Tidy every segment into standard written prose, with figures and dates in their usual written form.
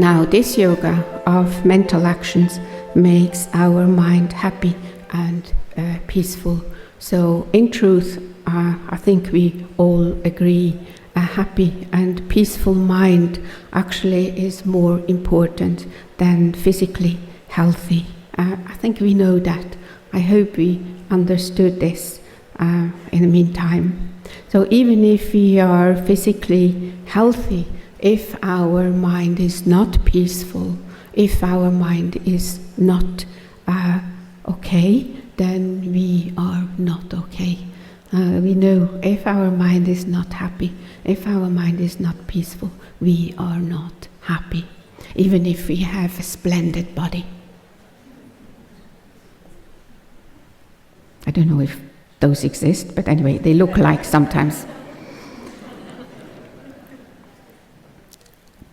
Now, this yoga of mental actions makes our mind happy and peaceful. So, in truth, I think we all agree a happy and peaceful mind actually is more important than physically healthy. I think we know that. I hope we understood this in the meantime. So even if we are physically healthy, if our mind is not peaceful, if our mind is not okay, then we are not okay. We know if our mind is not happy, if our mind is not peaceful, we are not happy, even if we have a splendid body. I don't know if those exist, but anyway, they look like sometimes.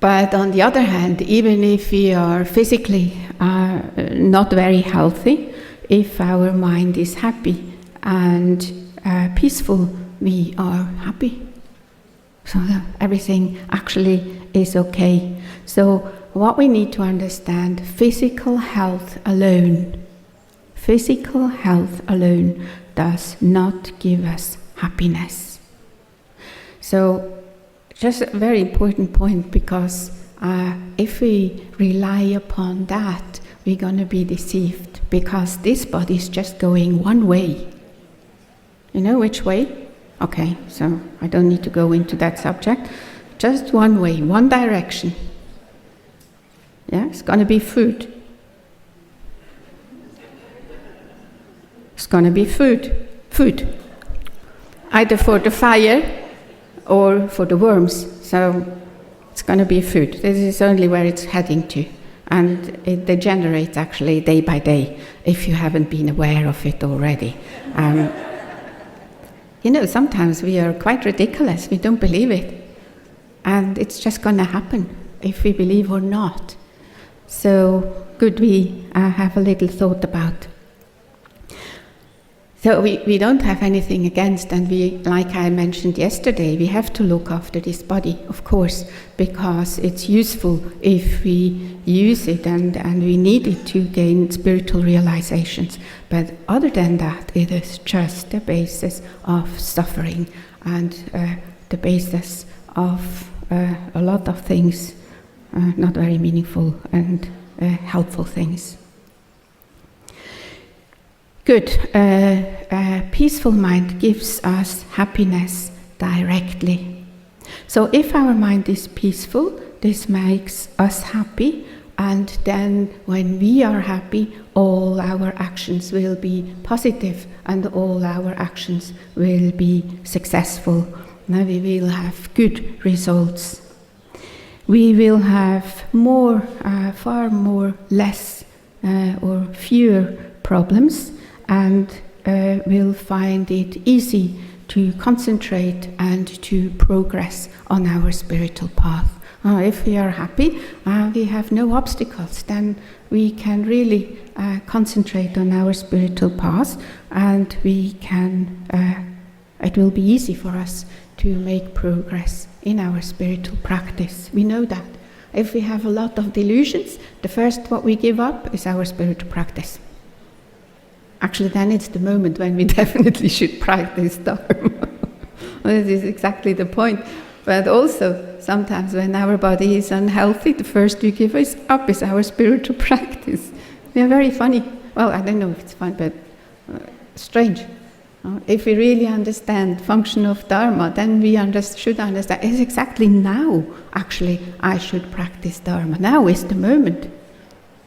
But on the other hand, even if we are physically not very healthy, if our mind is happy and peaceful, we are happy. So everything actually is okay. So what we need to understand, physical health alone does not give us happiness. So just a very important point, because if we rely upon that, we're going to be deceived, because this body is just going one way. You know which way? Okay, so I don't need to go into that subject. Just one way, one direction. Yeah, it's going to be food. It's going to be food. Either for the fire or for the worms. So it's going to be food. This is only where it's heading to. And it degenerates actually day by day, if you haven't been aware of it already. You know, sometimes we are quite ridiculous. We don't believe it. And it's just going to happen, if we believe or not. So good we have a little thought about. So we don't have anything against, and we, like I mentioned yesterday, we have to look after this body, of course, because it's useful if we use it and we need it to gain spiritual realizations. But other than that, it is just the basis of suffering and the basis of a lot of things, not very meaningful and helpful things. Good. A peaceful mind gives us happiness directly. So if our mind is peaceful, this makes us happy, and then when we are happy, all our actions will be positive and all our actions will be successful. Now we will have good results. We will have far less or fewer problems, and will find it easy to concentrate and to progress on our spiritual path. If we are happy, we have no obstacles, then we can really concentrate on our spiritual path, and we can. It will be easy for us to make progress in our spiritual practice. We know that. If we have a lot of delusions, the first what we give up is our spiritual practice. Actually, then it's the moment when we definitely should practice Dharma. This is exactly the point. But also, sometimes when our body is unhealthy, the first we give up is our spiritual practice. We are very funny. Well, I don't know if it's fun, but strange. If we really understand function of Dharma, then we should understand, it's exactly now, actually, I should practice Dharma. Now is the moment.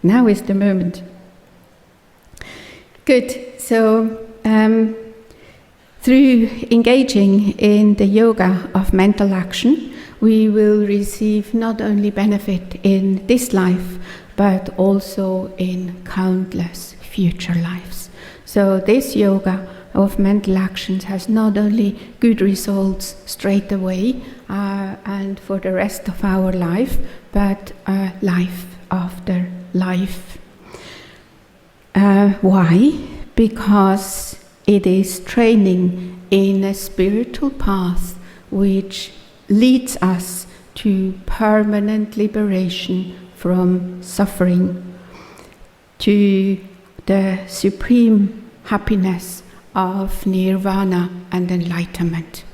Now is the moment. Good. So, through engaging in the yoga of mental action, we will receive not only benefit in this life, but also in countless future lives. So this yoga of mental actions has not only good results straight away and for the rest of our life, but life after life. Why? Because it is training in a spiritual path which leads us to permanent liberation from suffering to the supreme happiness of Nirvana and enlightenment.